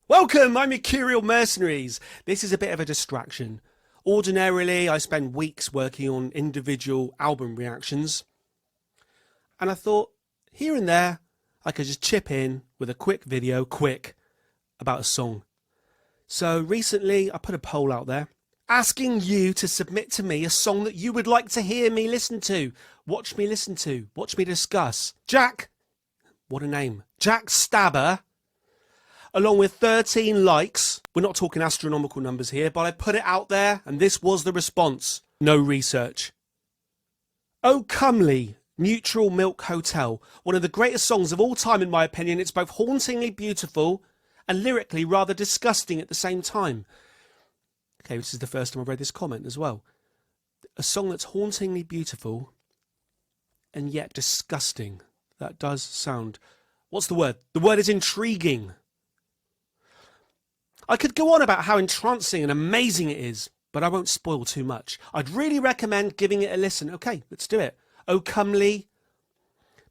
Welcome, I'm Mercurial Mercenaries. This is a bit of a distraction. Ordinarily, I spend weeks working on individual album reactions. And I thought, here and there, I could just chip in with a quick video, about a song. So recently, I put a poll out there, asking you to submit to me a song that you would like to hear me listen to, watch me listen to, watch me discuss. Jack, what a name, Jack Stabber, along with 13 likes. We're not talking astronomical numbers here, but I put it out there and this was the response. No research. Oh Comely, Neutral Milk Hotel. One of the greatest songs of all time in my opinion. It's both hauntingly beautiful and lyrically rather disgusting at the same time. Okay, this is the first time I've read this comment as well. A song that's hauntingly beautiful and yet disgusting. That does sound... What's the word? The word is intriguing. I could go on about how entrancing and amazing it is, but I won't spoil too much. I'd really recommend giving it a listen. Okay, let's do it. Oh Comely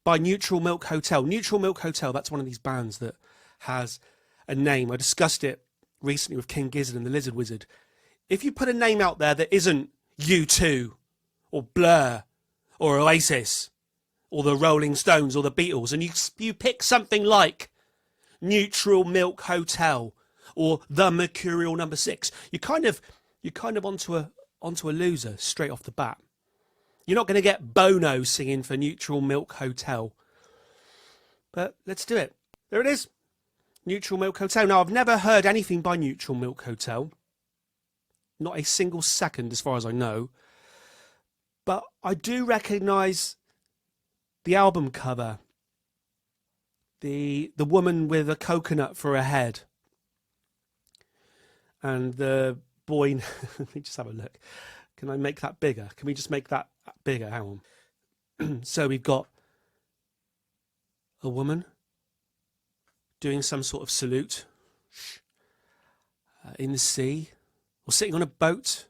by Neutral Milk Hotel. Neutral Milk Hotel, that's one of these bands that has a name. I discussed it recently with King Gizzard and the Lizard Wizard. If you put a name out there that isn't U2 or Blur or Oasis or the Rolling Stones or the Beatles, and you pick something like Neutral Milk Hotel or the Mercurial number 6, you're kind of onto a loser straight off the bat. You're not going to get Bono singing for Neutral Milk Hotel. But let's do it. There it is. Neutral Milk Hotel. Now, I've never heard anything by Neutral Milk Hotel. Not a single second as far as I know. But I do recognise the album cover. The woman with a coconut for a head. And the boy... Let me just have a look. Can I make that bigger? Can we just make that bigger? Hang on. So we've got a woman doing some sort of salute in the sea or sitting on a boat.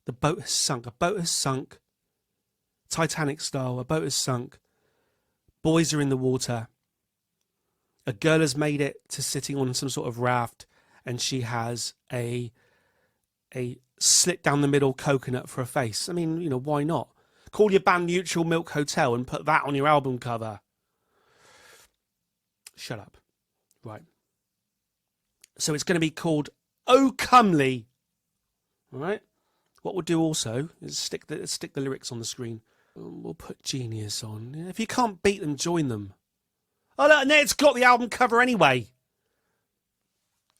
The boat has sunk. A boat has sunk. Titanic style. A boat has sunk. Boys are in the water. A girl has made it to sitting on some sort of raft, and she has a slit down the middle coconut for a face. I mean, you know, why not? Call your band Neutral Milk Hotel and put that on your album cover. Shut up. Right. So it's going to be called Oh Comely. All right. What we'll do also is stick the lyrics on the screen. We'll put Genius on. If you can't beat them, join them. Oh, look, and it's got the album cover anyway.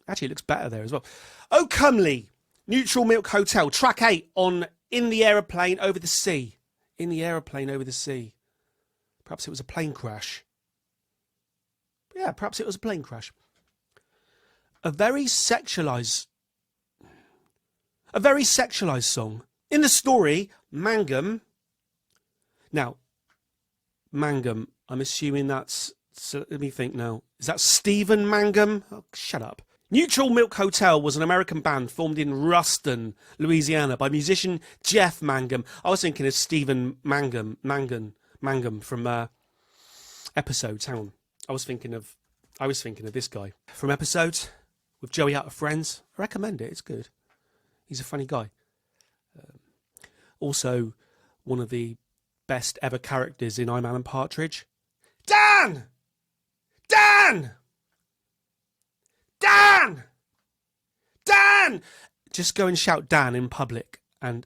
Actually, it looks better there as well. Oh Comely, Neutral Milk Hotel, track 8 on In the Aeroplane Over the Sea. In the Aeroplane Over the Sea. Perhaps it was a plane crash. Yeah, perhaps it was a plane crash. A very sexualized song. In the story, Mangum. Now, Mangum, I'm assuming that's... So let me think now. Is that Stephen Mangum? Oh, shut up. Neutral Milk Hotel was an American band formed in Ruston, Louisiana by musician Jeff Mangum. I was thinking of Stephen Mangum from Episodes. Hang on. I was thinking of this guy from Episodes with Joey out of Friends. I recommend it. It's good. He's a funny guy. Also, one of the best ever characters in I'm Alan Partridge. Dan! Dan! Dan! Dan! Just go and shout Dan in public and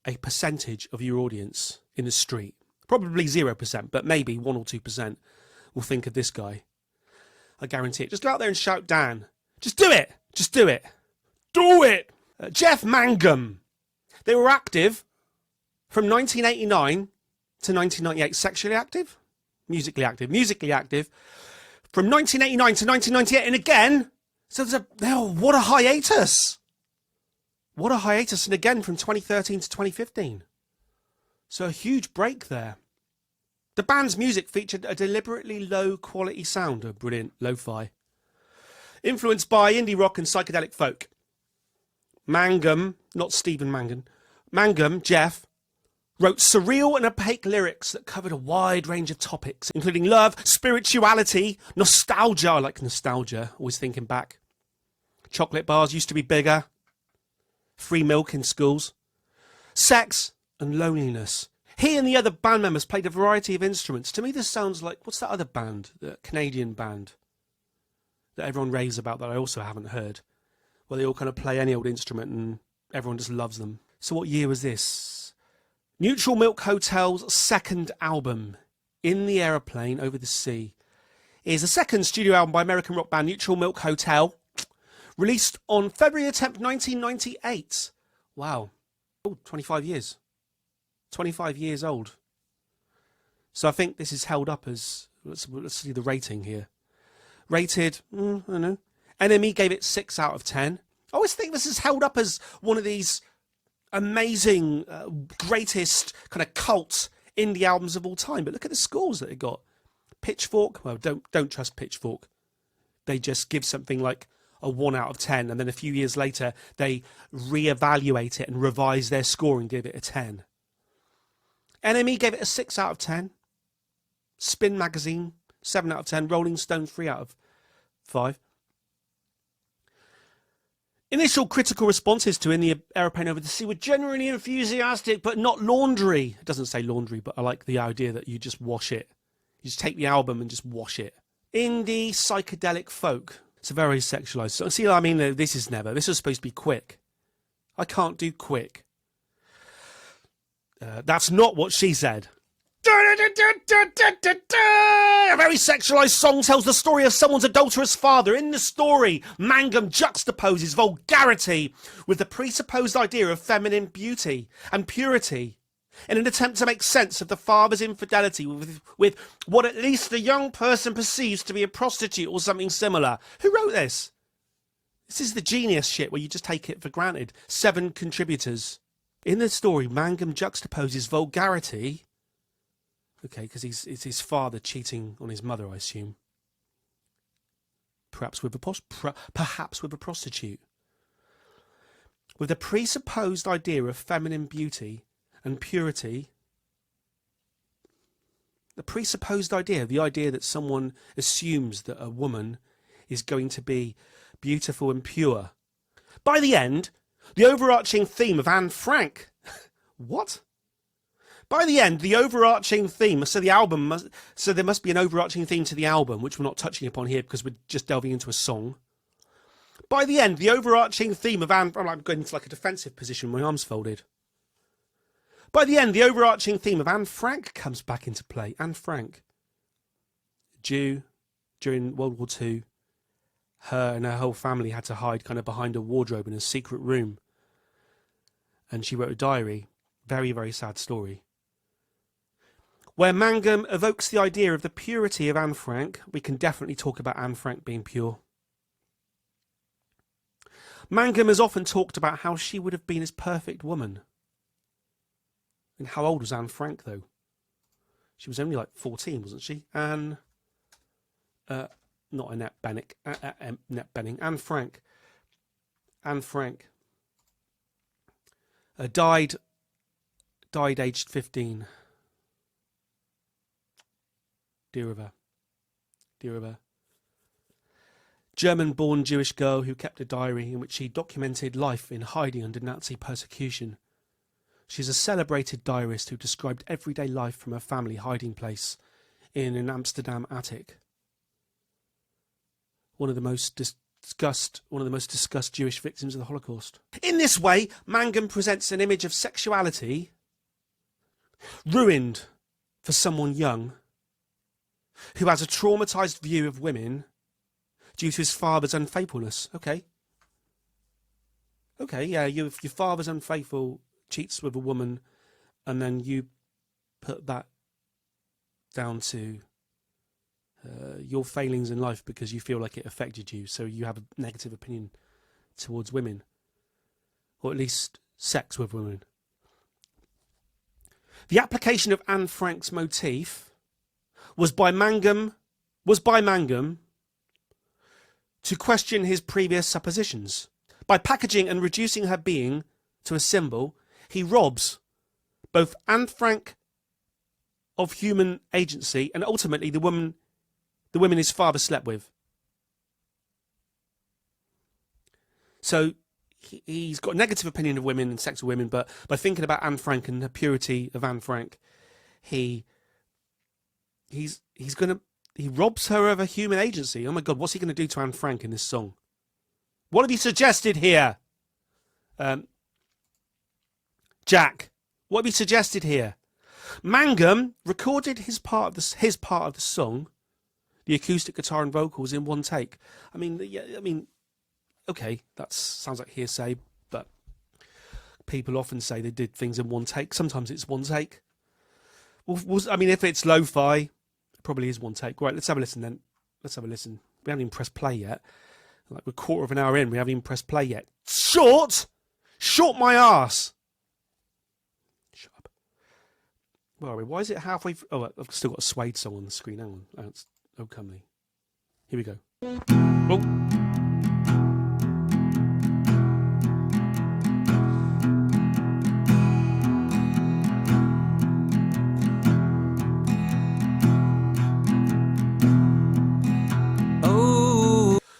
a percentage of your audience in the street, probably 0%, but maybe 1 or 2% will think of this guy. I guarantee it. Just go out there and shout Dan. Just do it. Just do it. Do it. Jeff Mangum. They were active from 1989 to 1998. Sexually active? Musically active. Musically active. From 1989 to 1998, and again, so what a hiatus. What a hiatus, and again from 2013 to 2015. So a huge break there. The band's music featured a deliberately low quality sound, a brilliant lo-fi, influenced by indie rock and psychedelic folk. Mangum, not Stephen Mangum, Mangum, Jeff, wrote surreal and opaque lyrics that covered a wide range of topics, including love, spirituality, nostalgia. I like nostalgia, always thinking back. Chocolate bars used to be bigger. Free milk in schools. Sex and loneliness. He and the other band members played a variety of instruments. To me, this sounds like, what's that other band? The Canadian band that everyone raves about that I also haven't heard. Where they all kind of play any old instrument and everyone just loves them. So what year was this? Neutral Milk Hotel's second album, In the Aeroplane Over the Sea, is the second studio album by American rock band Neutral Milk Hotel, released on February 10th, 1998. Wow. Oh, 25 years. 25 years old. So I think this is held up as, let's see the rating here. Rated, I don't know. NME gave it 6 out of 10. I always think this is held up as one of these amazing, greatest kind of cult indie albums of all time. But look at the scores that it got. Pitchfork, well, don't trust Pitchfork. They just give something like a 1 out of 10, and then a few years later they reevaluate it and revise their score and give it a 10. NME gave it a 6 out of 10. Spin Magazine, 7 out of 10. Rolling Stone, 3 out of 5. Initial critical responses to In the Aeroplane Over the Sea were genuinely enthusiastic, but not laundry. It doesn't say laundry, but I like the idea that you just wash it. You just take the album and just wash it. Indie psychedelic folk. It's a very sexualized song. See, I mean, this is supposed to be quick. I can't do quick. That's not what she said. A very sexualized song tells the story of someone's adulterous father. In the story, Mangum juxtaposes vulgarity with the presupposed idea of feminine beauty and purity in an attempt to make sense of the father's infidelity with what at least the young person perceives to be a prostitute or something similar. Who wrote this? This is the genius shit where you just take it for granted. 7 contributors. In the story, Mangum juxtaposes vulgarity. Okay, because it's his father cheating on his mother, I assume. Perhaps with a prostitute. With the presupposed idea of feminine beauty and purity. The presupposed idea, the idea that someone assumes that a woman is going to be beautiful and pure. By the end, the overarching theme of Anne Frank. What? By the end, the overarching theme, so there must be an overarching theme to the album, which we're not touching upon here because we're just delving into a song. By the end, the overarching theme of Anne, I'm going into like a defensive position, my arms folded. By the end, the overarching theme of Anne Frank comes back into play. Anne Frank, Jew, during World War II, her and her whole family had to hide kind of behind a wardrobe in a secret room. And she wrote a diary. Very, very sad story. Where Mangum evokes the idea of the purity of Anne Frank, we can definitely talk about Anne Frank being pure. Mangum has often talked about how she would have been his perfect woman. And how old was Anne Frank, though? She was only like 14, wasn't she? Not Annette Benning. Annette Benning. Anne Frank. Anne Frank. Died aged 15. Dear of her. Dear of her. German-born Jewish girl who kept a diary in which she documented life in hiding under Nazi persecution. She's a celebrated diarist who described everyday life from her family hiding place in an Amsterdam attic. One of the most discussed Jewish victims of the Holocaust. In this way, Mangum presents an image of sexuality ruined for someone young who has a traumatized view of women due to his father's unfaithfulness. Okay, yeah, your father's unfaithful, cheats with a woman, and then you put that down to your failings in life because you feel like it affected you, so you have a negative opinion towards women, or at least sex with women. The application of Anne Frank's motif was by Mangum to question his previous suppositions. By packaging and reducing her being to a symbol, he robs both Anne Frank of human agency and ultimately the women his father slept with. So he's got a negative opinion of women and sex with women, but by thinking about Anne Frank and the purity of Anne Frank, he robs her of a human agency. Oh my God, what's he going to do to Anne Frank in this song? What have you suggested here? Jack, what have you suggested here? Mangum recorded his part of the song, the acoustic guitar and vocals, in one take. I mean, okay, that sounds like hearsay, but people often say they did things in one take. Sometimes it's one take. I mean, if it's lo-fi, it probably is one take. Right, let's have a listen then. Let's have a listen. We haven't even pressed play yet. Like, we're a quarter of an hour in, we haven't even pressed play yet. Short my ass. Shut up. Where are we? Why is it halfway? Oh, I've still got a Suede song on the screen. Hang on. It's Oh Comely. Here we go. Oh.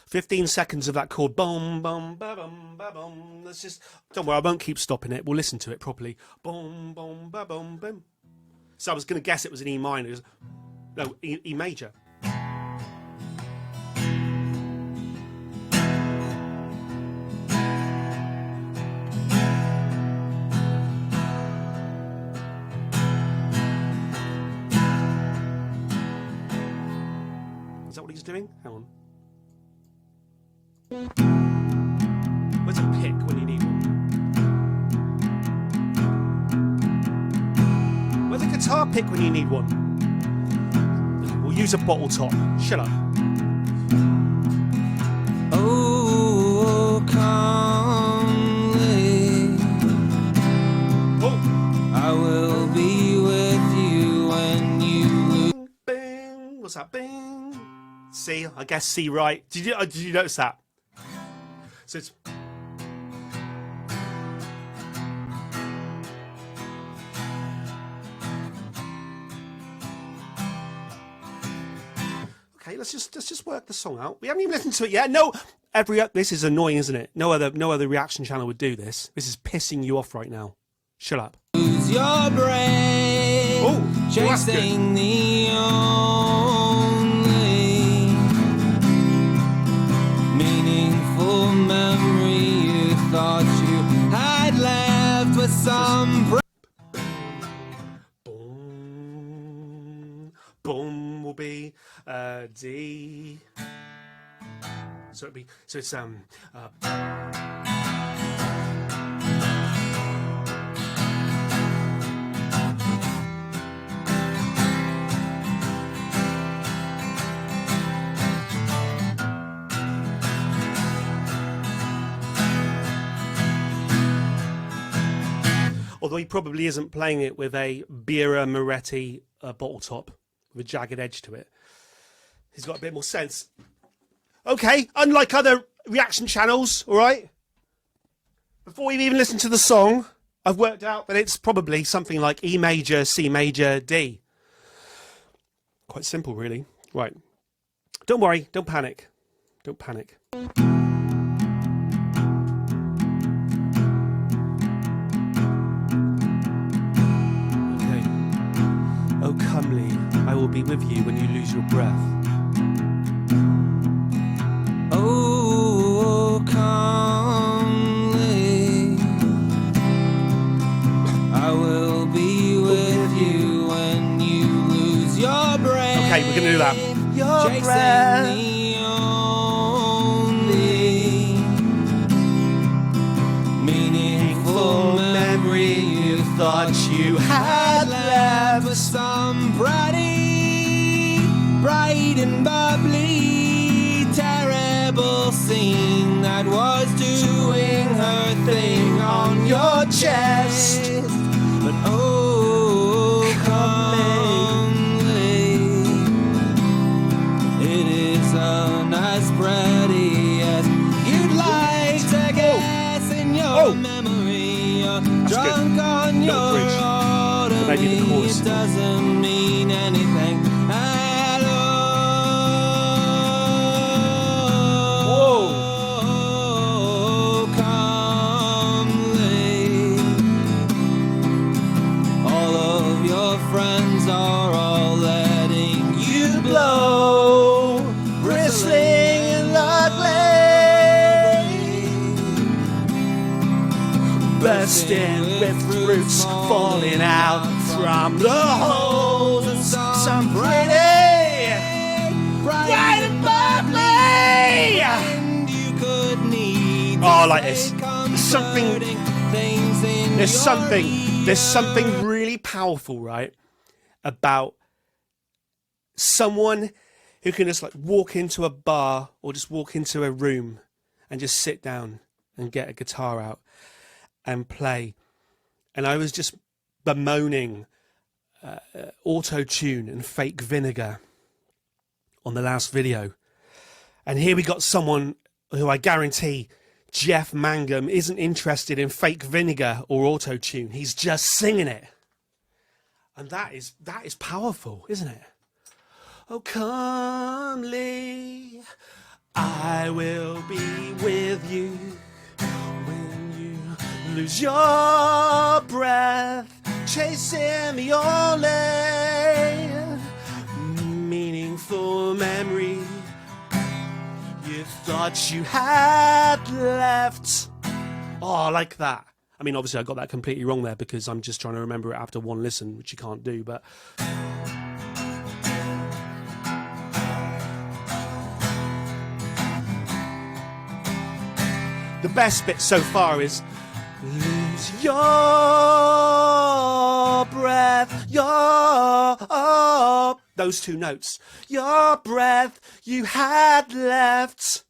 15 seconds of that chord. Boom, boom, ba boom, ba boom. Let's just, don't worry, I won't keep stopping it. We'll listen to it properly. Boom, boom, ba boom, boom. So I was going to guess it was an E minor. No, E major. Is that what he's doing? Hang on. Where's a pick when you need one? Where's a guitar pick when you need one? We'll use a bottle top. Shut up. Oh, calmly. Oh. I will be with you when you. Bing, bing. What's that? Bing. See, I guess C right. Did you notice that? So it's okay. Let's just work the song out. We haven't even listened to it yet. No, this is annoying, isn't it? No other reaction channel would do this. This is pissing you off right now. Shut up. Lose your brain. Oh, chasing the only meaningful memory you thought you had left with some. Boom, boom will be D. So it's although he probably isn't playing it with a Bira Moretti bottle top with a jagged edge to it. He's got a bit more sense. Okay, unlike other reaction channels, all right? Before we've even listened to the song, I've worked out that it's probably something like E major, C major, D. Quite simple, really. Right. Don't worry, don't panic. Don't panic. Oh, comely, I will be with you when you lose your breath. Oh, comely, I will be with you when you lose your breath. Okay, we're going to do that. Your breath. The only meaningful memory you thought you had left was some bright and bubbly, terrible scene that was doing her thing on your chest. But oh, comely, it isn't as pretty as you'd like to guess in your memory. You're drunk on your autumn. It doesn't mean anything at all. Whoa. bursting with fruits falling out from the holes. Some pretty bright and bubbly. Oh, I like this. There's something really powerful, right, about someone who can just like walk into a bar or just walk into a room and just sit down and get a guitar out and play. And I was just bemoaning auto-tune and fake vinegar on the last video. And here we got someone who I guarantee Jeff Mangum isn't interested in fake vinegar or auto-tune. He's just singing it. And that is powerful, isn't it? Oh, comely, I will be with you when you lose your breath, chasing the only meaningful memory you thought you had left. Oh, I like that. I mean, obviously I got that completely wrong there because I'm just trying to remember it after one listen, which you can't do, but... The best bit so far is lose your breath, those two notes. Your breath you had left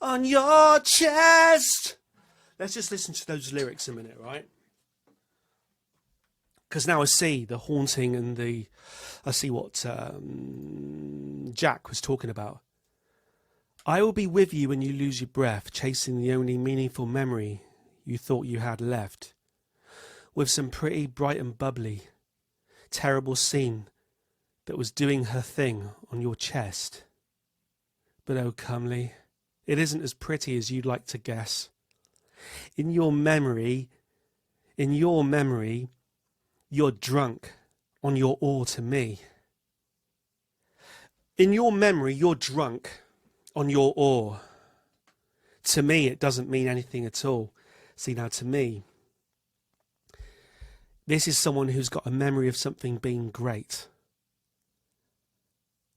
on your chest. Let's just listen to those lyrics a minute, right? Because now I see the haunting and I see what Jack was talking about. I will be with you when you lose your breath, chasing the only meaningful memory you thought you had left. With some pretty bright and bubbly, terrible scene that was doing her thing on your chest. But oh, comely, it isn't as pretty as you'd like to guess. In your memory, you're drunk on your oar to me. In your memory, you're drunk on your oar. To me, it doesn't mean anything at all. See, now to me, this is someone who's got a memory of something being great.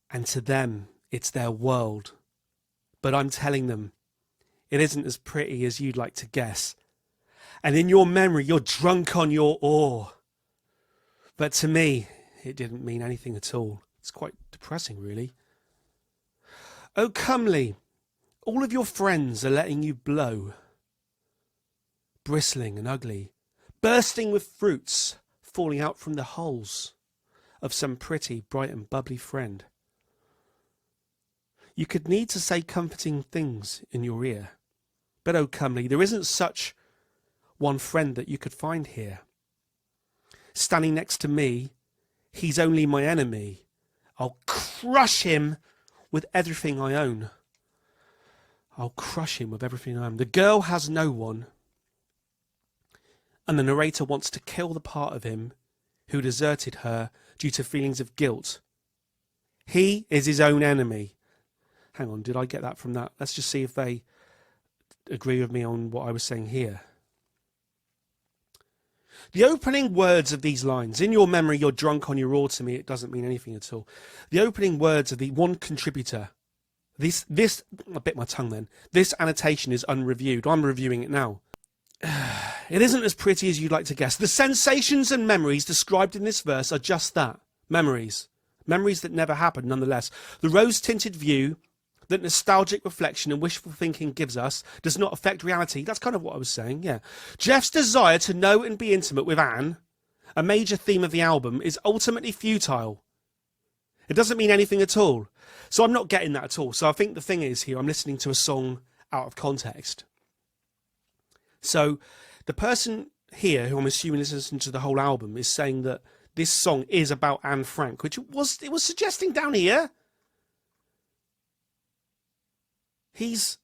And to them, it's their world. But I'm telling them, it isn't as pretty as you'd like to guess. And in your memory, you're drunk on your oar. But to me, it didn't mean anything at all. It's quite depressing, really. Oh, comely, all of your friends are letting you blow. Bristling and ugly, bursting with fruits falling out from the holes of some pretty, bright and bubbly friend. You could need to say comforting things in your ear. But oh, comely, there isn't such one friend that you could find here. Standing next to me, he's only my enemy. I'll crush him with everything I own. I'll crush him with everything I own. The girl has no one. And the narrator wants to kill the part of him who deserted her due to feelings of guilt. He is his own enemy. Hang on, did I get that from that? Let's just see if they agree with me on what I was saying here. The opening words of these lines, in your memory, you're drunk on your oar to me, it doesn't mean anything at all. The opening words of the one contributor, this, I bit my tongue then, this annotation is unreviewed. I'm reviewing it now. It isn't as pretty as you'd like to guess. The sensations and memories described in this verse are just that, memories. Memories that never happened nonetheless. The rose-tinted view that nostalgic reflection and wishful thinking gives us does not affect reality. That's kind of what I was saying, yeah. Jeff's desire to know and be intimate with Anne, a major theme of the album, is ultimately futile. It doesn't mean anything at all. So I'm not getting that at all. So I think the thing is here, I'm listening to a song out of context. So the person here, who I'm assuming is listening to the whole album, is saying that this song is about Anne Frank, which it was suggesting down here. He's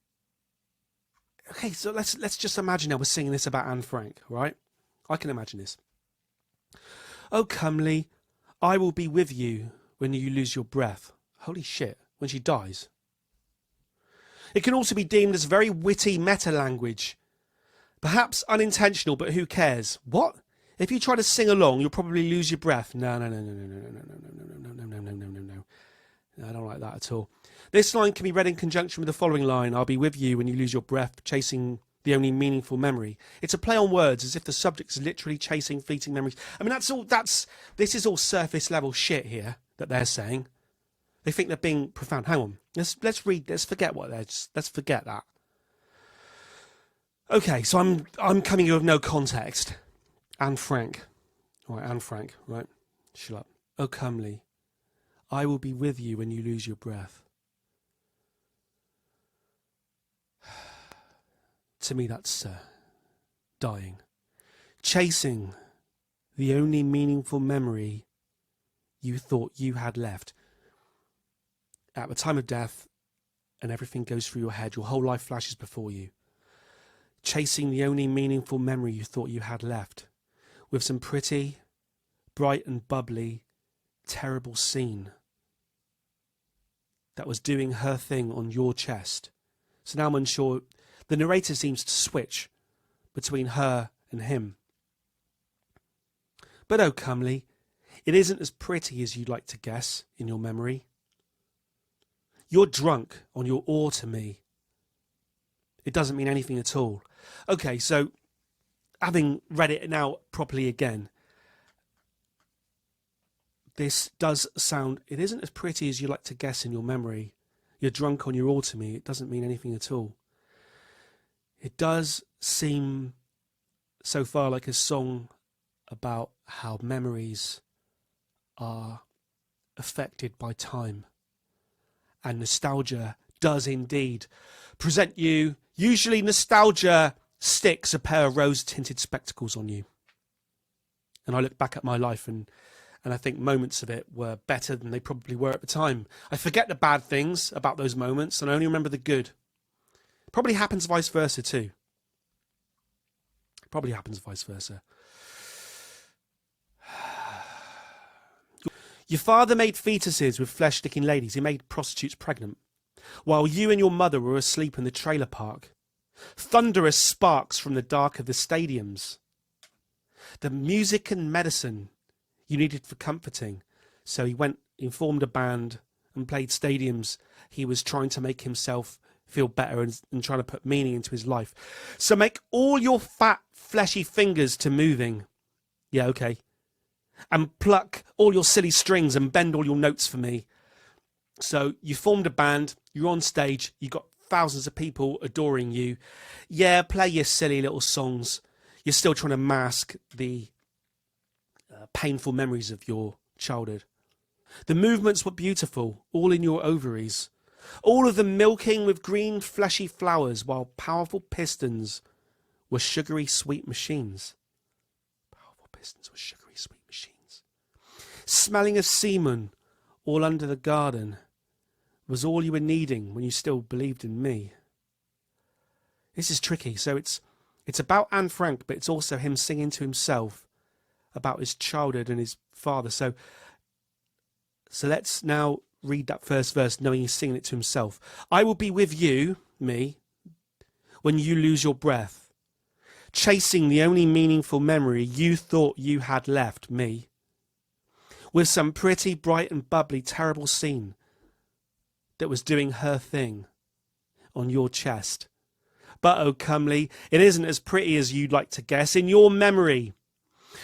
okay. So let's just imagine now we're singing this about Anne Frank, right? I can imagine this. Oh, comely, I will be with you when you lose your breath. Holy shit, when she dies. It can also be deemed as very witty meta language, Perhaps unintentional, but who cares? What? If you try to sing along, you'll probably lose your breath. No, no, no, no, no, no, no, no, no, no, no, no, no, no, no, no. No, I don't like that at all. This line can be read in conjunction with the following line: I'll be with you when you lose your breath, chasing the only meaningful memory. It's a play on words, as if the subject is literally chasing fleeting memories. I mean, this is all surface level shit here that they're saying. They think they're being profound. Hang on, let's forget let's forget that. Okay, so I'm coming in with no context. Anne Frank, right? Anne Frank, right? Shut up. Oh, comely, I will be with you when you lose your breath. To me, that's dying. Chasing the only meaningful memory you thought you had left. At the time of death, and everything goes through your head, your whole life flashes before you. Chasing the only meaningful memory you thought you had left, with some pretty, bright and bubbly, terrible scene that was doing her thing on your chest. So now I'm unsure. The narrator seems to switch between her and him. But oh, comely, it isn't as pretty as you'd like to guess in your memory. You're drunk on your oar to me. It doesn't mean anything at all. Okay, so having read it now properly again, this does sound, it isn't as pretty as you like to guess in your memory. You're drunk on your oar to me. It doesn't mean anything at all. It does seem so far like a song about how memories are affected by time. And nostalgia does indeed present you. Usually nostalgia sticks a pair of rose-tinted spectacles on you. And I look back at my life and I think moments of it were better than they probably were at the time. I forget the bad things about those moments and I only remember the good. Probably happens vice versa too. Probably happens vice versa. Your father made fetuses with flesh-sticking ladies. He made prostitutes pregnant. While you and your mother were asleep in the trailer park. Thunderous sparks from the dark of the stadiums. The music and medicine you needed for comforting. So he formed a band and played stadiums. He was trying to make himself feel better and trying to put meaning into his life. So make all your fat, fleshy fingers to moving. Yeah, okay. And pluck all your silly strings and bend all your notes for me. So you formed a band, you're on stage, you got thousands of people adoring you. Yeah, play your silly little songs. You're still trying to mask the painful memories of your childhood. The movements were beautiful, all in your ovaries. All of them milking with green fleshy flowers, while powerful pistons were sugary sweet machines. Powerful pistons were sugary sweet machines. Smelling of semen all under the garden was all you were needing when you still believed in me. This is tricky. So it's about Anne Frank, but it's also him singing to himself about his childhood and his father. So let's now read that first verse knowing he's singing it to himself. I will be with you, me, when you lose your breath, chasing the only meaningful memory you thought you had left, me, with some pretty, bright and bubbly, terrible scene that was doing her thing on your chest. But, oh, comely, it isn't as pretty as you'd like to guess in your memory.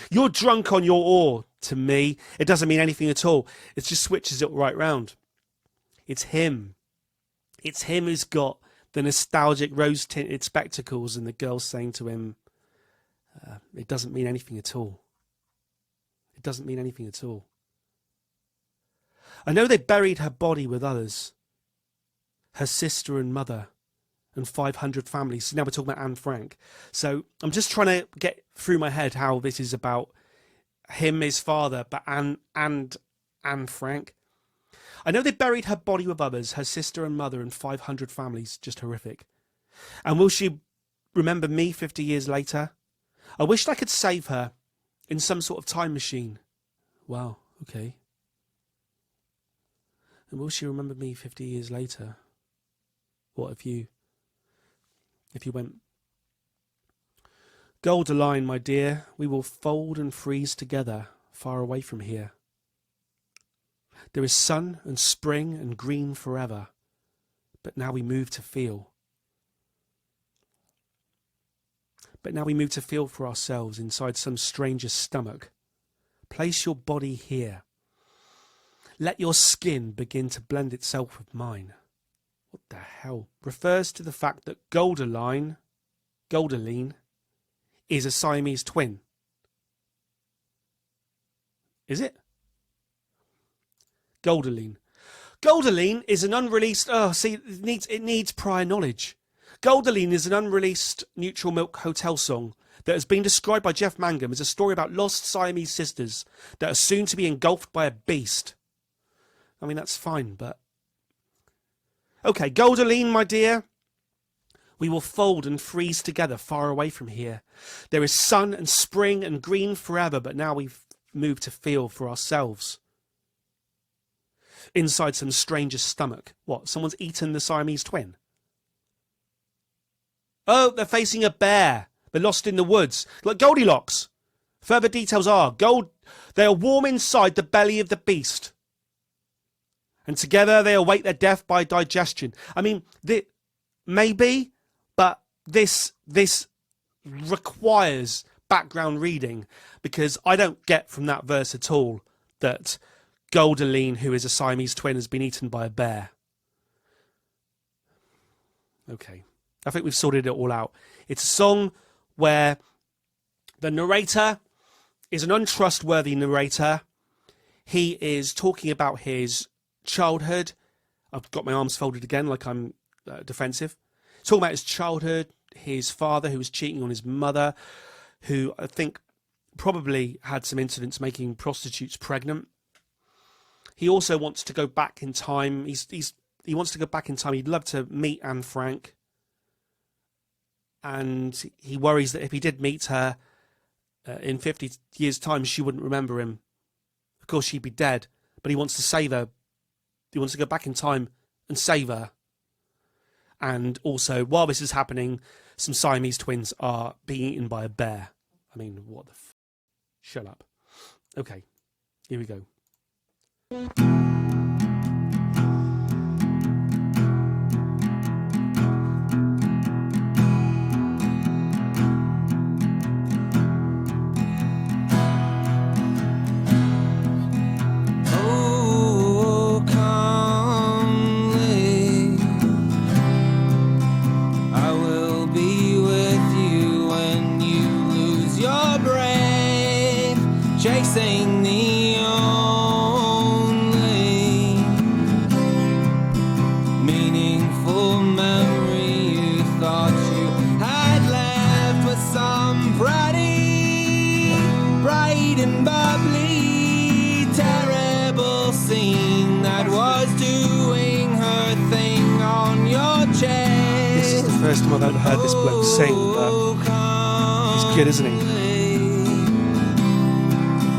You're drunk on your oar. To me, it doesn't mean anything at all. It just switches it right round. It's him. It's him who's got the nostalgic rose-tinted spectacles and the girl saying to him, it doesn't mean anything at all. It doesn't mean anything at all. I know they buried her body with others, her sister and mother, and 500 families. So now we're talking about Anne Frank. So I'm just trying to get through my head how this is about him, his father, but Anne Frank. I know they buried her body with others, her sister and mother, and 500 families. Just horrific. And will she remember me 50 years later? I wished I could save her in some sort of time machine. Wow, okay. And will she remember me 50 years later? What if you went Golden line, my dear, we will fold and freeze together, far away from here. There is sun and spring and green forever, but now we move to feel. But now we move to feel for ourselves inside some stranger's stomach. Place your body here. Let your skin begin to blend itself with mine. What the hell? Refers to the fact that Goldaline, is a Siamese twin. Is it? Goldaline. Goldaline is an unreleased... Oh, see, it needs prior knowledge. Goldaline is an unreleased Neutral Milk Hotel song that has been described by Jeff Mangum as a story about lost Siamese sisters that are soon to be engulfed by a beast. I mean, that's fine, but... Okay, Goldaline, my dear. We will fold and freeze together far away from here. There is sun and spring and green forever, but now we've moved to feel for ourselves. Inside some stranger's stomach. What, someone's eaten the Siamese twin? Oh, they're facing a bear. They're lost in the woods. Like Goldilocks. Further details are, they are warm inside the belly of the beast. And together they await their death by digestion. I mean, maybe, but this requires background reading, because I don't get from that verse at all that Goldaline, who is a Siamese twin, has been eaten by a bear. Okay. I think we've sorted it all out. It's a song where the narrator is an untrustworthy narrator. He is talking about his childhood. I've got my arms folded again like I'm defensive. Talking about his childhood, his father who was cheating on his mother, who I think probably had some incidents making prostitutes pregnant. He also wants to go back in time. He wants to go back in time. He'd love to meet Anne Frank. And he worries that if he did meet her in 50 years' time, she wouldn't remember him. Of course, she'd be dead. But he wants to save her. He wants to go back in time and save her. And also, while this is happening, some Siamese twins are being eaten by a bear. I mean, what the f... Shut up. Okay, here we go. Chasing the only meaningful memory you thought you had left, but some pretty bright and bubbly terrible scene that was doing her thing on your chest. This is the first time I've ever heard this bloke sing, but he's good, isn't he?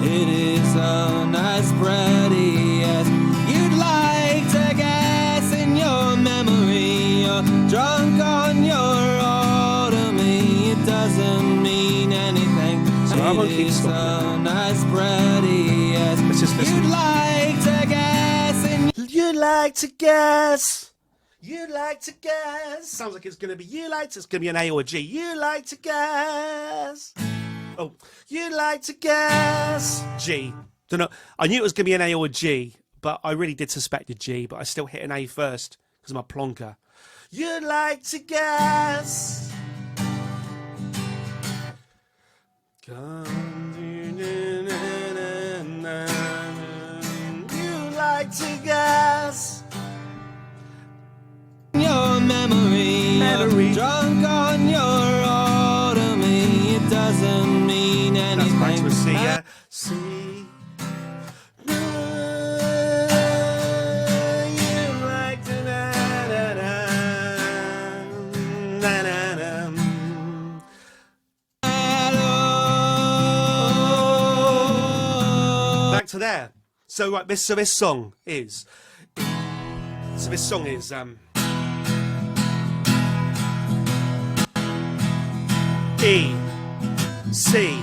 It isn't as pretty as you'd like to guess. In your memory, you're drunk on your automy. It doesn't mean anything. So I won't keep It isn't as pretty as you'd like to guess. You'd like to guess. You'd like to guess. Sounds like it's going to be it's going to be an A or a G. You like to guess. Oh, you'd like to guess. G. Don't know. I knew it was going to be an A or a G, but I really did suspect a G, but I still hit an A first because I'm a plonker. You'd like to guess. You'd like to guess. Your memory. Drunk on your automy. It doesn't mean anything. That's back to a C, yeah. C. Back to there. So right, this song is. So this song is E, C.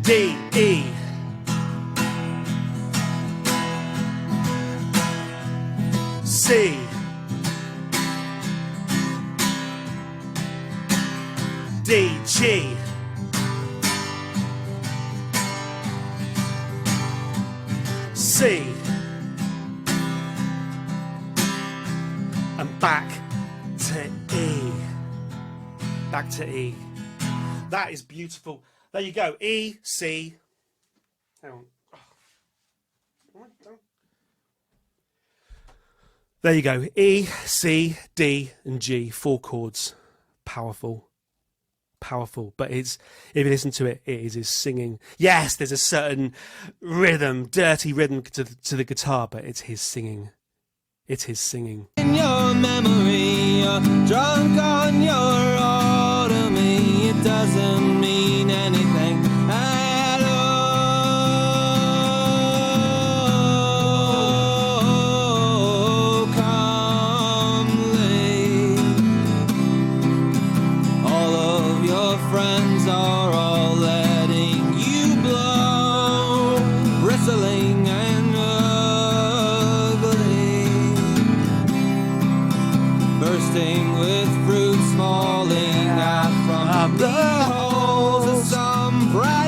D, E. C. D, G. C. And back to E. Back to E. That is beautiful. There you go. E, C. Hang on. There you go. E, C, D, and G. 4 chords. Powerful. Powerful. But it's, if you listen to it, it is his singing. Yes, there's a certain rhythm, dirty rhythm to the guitar, but it's his singing. It's his singing. In your memory, you're drunk on your autumn. It doesn't mean anything at all. Come late. All of your friends are all letting you blow, bristling and ugly, bursting with fruits falling out from the holes of some bright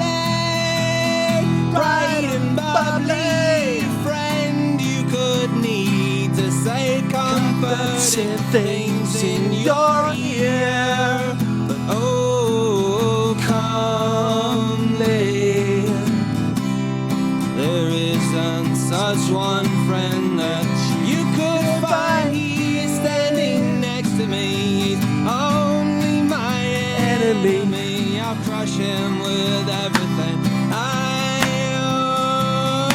and bubbly friend you could need to say comforting things in your ear. But oh, come late. There isn't such one friend that you could find. He's standing next to me. He's only my enemy. I'll crush him with everything I own.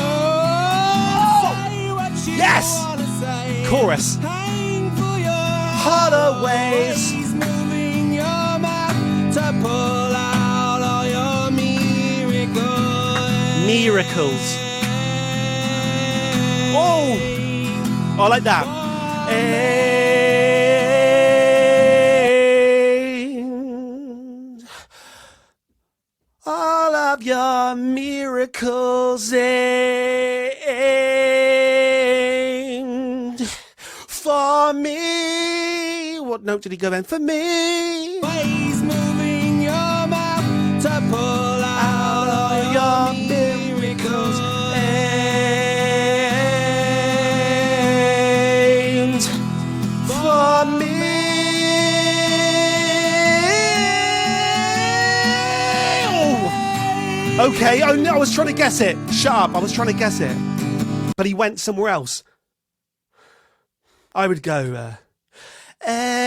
Say what you Yes! wanna say. Chorus. Hang for your Harder ways. moving your mouth to pull out all your Miracles. Oh! I like that. And all of your miracles end for me. What note did he go then? For me. Ways moving your mouth to pull out all your miracles. And for me. Oh. Okay, oh no, I was trying to guess it. Shut up, I was trying to guess it. But he went somewhere else. I would go, and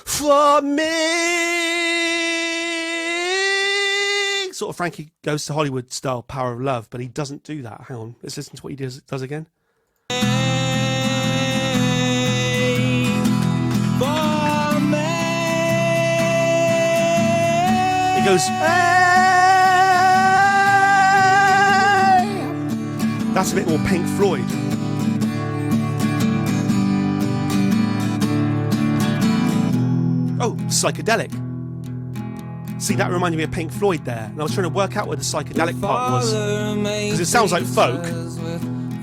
for me. Sort of Frankie Goes to Hollywood style Power of Love, but he doesn't do that. Hang on, let's listen to what he does again. He goes, that's a bit more Pink Floyd. Oh, psychedelic. See, that reminded me of Pink Floyd there. And I was trying to work out where the psychedelic part was. Because it sounds like folk.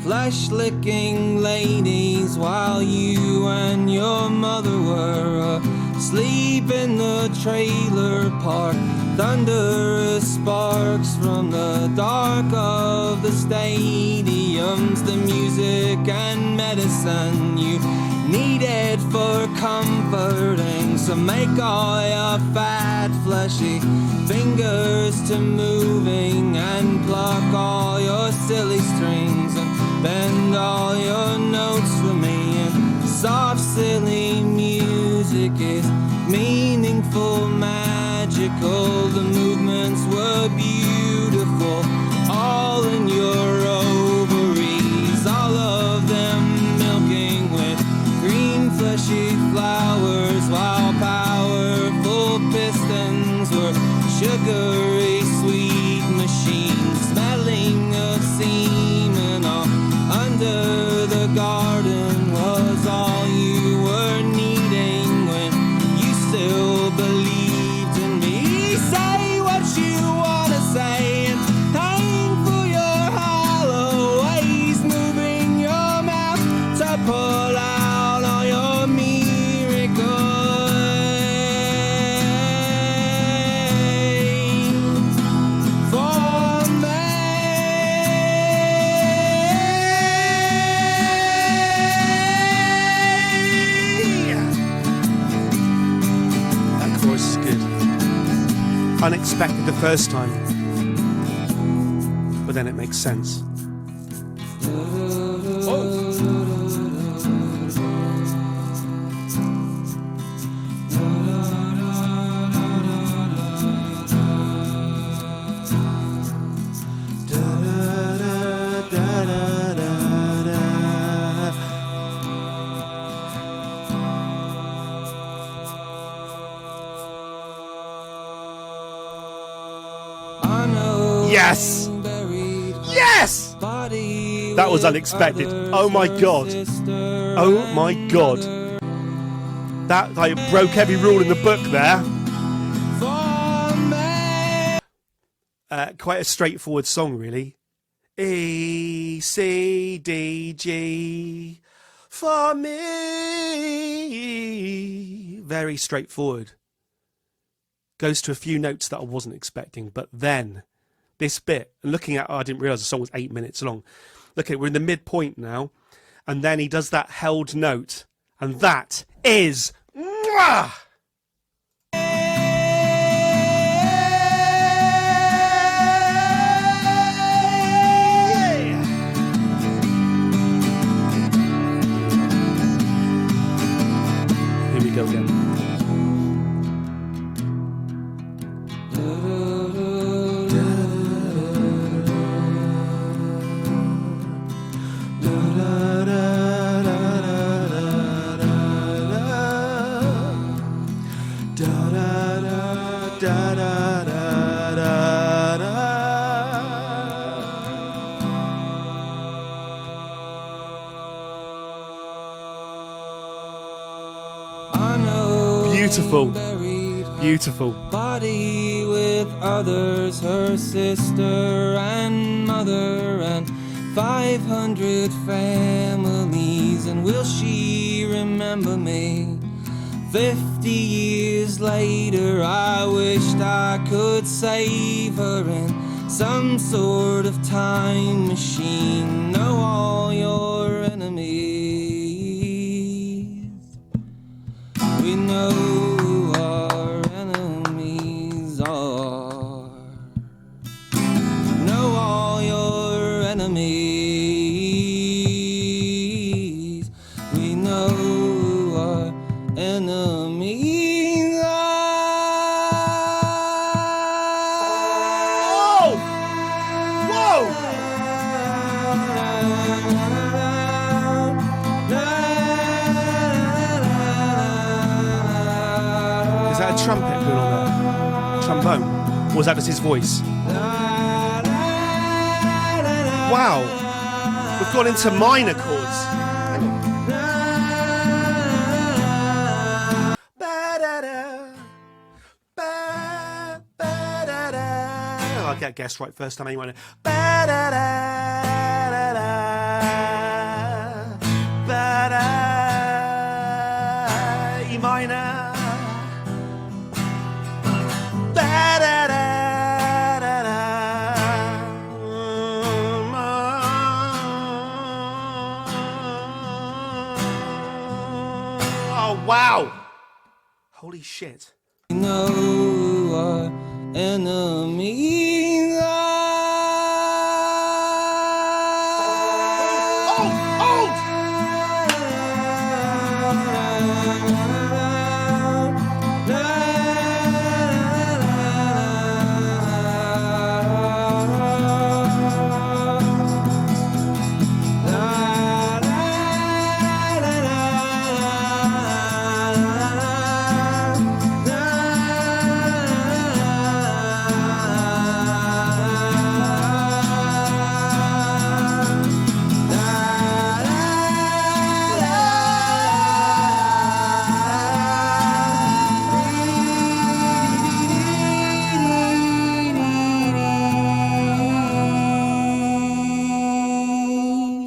Flesh-licking ladies while you and your mother were asleep in the trailer park. Thunderous sparks from the dark of the stadiums. The music and medicine you needed for comforting. So make all your fat, fleshy fingers to moving, and pluck all your silly strings, and bend all your notes for me. And soft, silly music is meaningful, magical. The movements were beautiful, all in your ovaries, all of them milking with green fleshy flowers, while powerful pistons were sugary sweet machines, smelling of semen all under the garden wall. unexpected the first time, but then it makes sense. Yes! Yes! That was unexpected. Oh my god. Oh my god. That like broke every rule in the book there. Quite a straightforward song, really. E, C, D, G for me. Very straightforward. Goes to a few notes that I wasn't expecting, but then this bit, and looking at, I didn't realise the song was 8 minutes long. Look at it, we're in the midpoint now, and then he does that held note, and that is mwah! Here we go again. Beautiful, beautiful. Body with others, her sister and mother, and 500 families. And will she remember me? 50 years later, I wished I could save her in some sort of time machine. Know all your enemies. We know who our enemies are. Know all your enemies. We know who our enemies are. Whoa! Is that a trumpet going on there? Trombone? Or was that just his voice? Wow. We've gone into minor chords. Hang on. Ba-da-da. Ba-ba-da-da. Oh, I get guessed right first time anyway. Ba-da-da-da-da. Ba-da. E minor. Oh, wow. Holy shit. We know who our enemies are.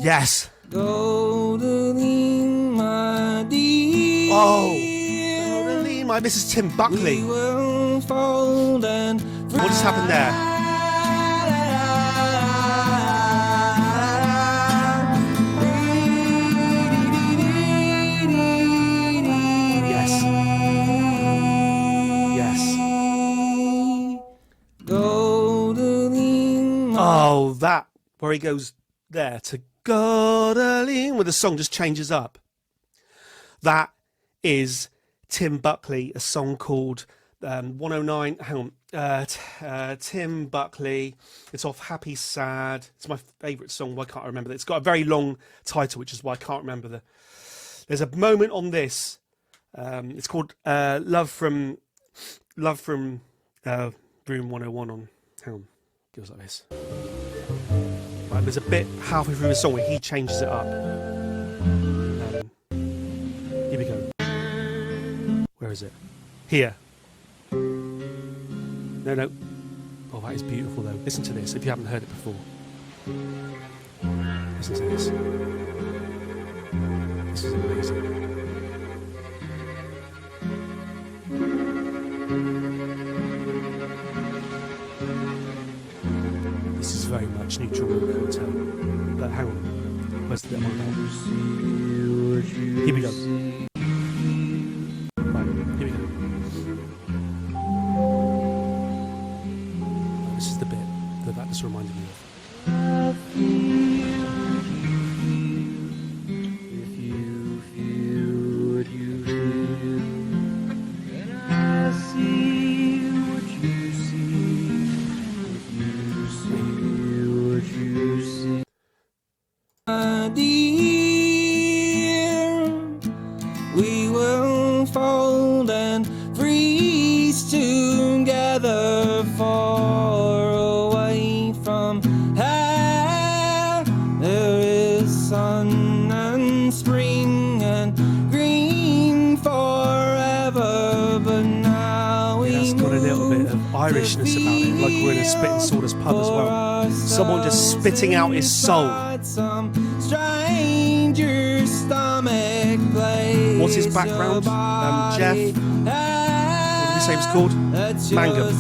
Yes. Golden, my dear. Oh. Golden, my. This is Tim Buckley. Will fold and What just happened there? Yes. Yes. that, where he goes there to Godaline, where the song just changes up. That is Tim Buckley, a song called 109. Hang on. Tim Buckley. It's off Happy Sad. It's my favourite song. Why can't I remember that? It's got a very long title, which is why I can't remember There's a moment on this. It's called Love from Room 101 on. Hang on. It goes like this. Right, there's a bit halfway through the song where he changes it up. Here we go. Where is it? Here. No. Oh, that is beautiful though. Listen to this if you haven't heard it before. Listen to this. This is amazing. This is very much neutral mood hotel. But hang on. Where's the bit I'm on about? Here we go. Right, here we go. This is the bit that just reminded me of. We will fold and freeze together far away from here. There is sun and spring and green forever, but now we It's got a little bit of Irishness about it, like we're in a Spit and Sawdust pub as well. Someone just spitting out his soul. Some stranger stomach place. What's his background? Jeff. What did you say he was called? Mangum.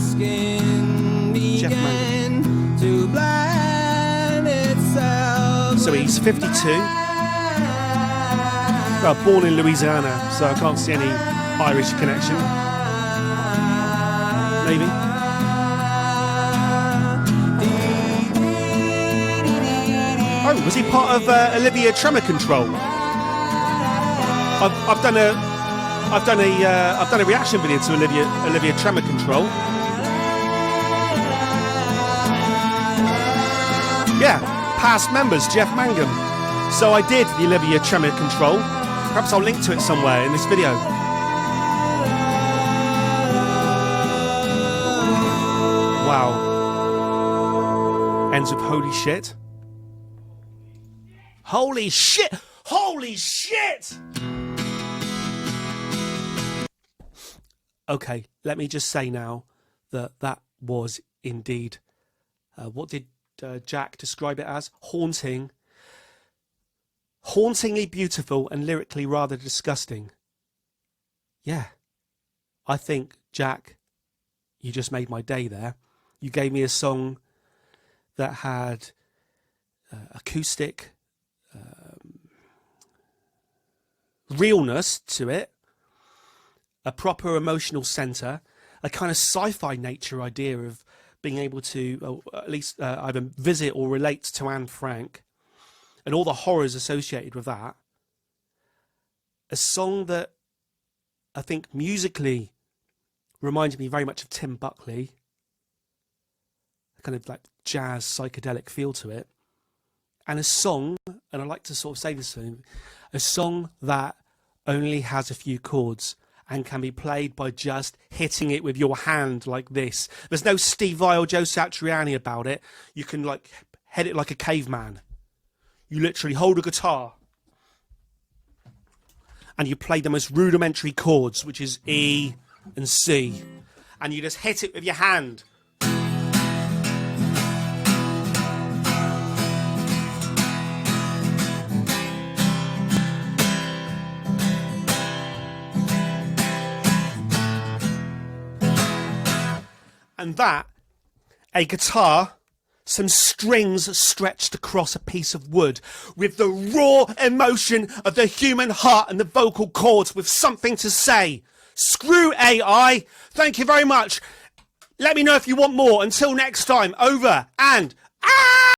Jeff Mangum. To blend itself. So he's 52. Well, born in Louisiana, so I can't see any Irish connection. Maybe. Oh, was he part of Olivia Tremor Control? I've done a reaction video to Olivia Tremor Control. Yeah, past members, Jeff Mangum. So I did the Olivia Tremor Control. Perhaps I'll link to it somewhere in this video. Wow. Ends with holy shit. Holy shit! Holy shit! Okay, let me just say now that was indeed, what did Jack describe it as? Hauntingly beautiful and lyrically rather disgusting. Yeah, I think, Jack, you just made my day there. You gave me a song that had acoustic realness to it, a proper emotional centre, a kind of sci-fi nature idea of being able to at least either visit or relate to Anne Frank and all the horrors associated with that. A song that I think musically reminded me very much of Tim Buckley, a kind of like jazz psychedelic feel to it, and a song, and I like to sort of say this thing, a song that only has a few chords and can be played by just hitting it with your hand like this. There's no Steve Vai or Joe Satriani about it. You can like hit it like a caveman. You literally hold a guitar and you play the most rudimentary chords, which is E and C, and you just hit it with your hand. And that, a guitar, some strings stretched across a piece of wood, with the raw emotion of the human heart and the vocal cords with something to say. Screw AI. Thank you very much. Let me know if you want more. Until next time, over and out.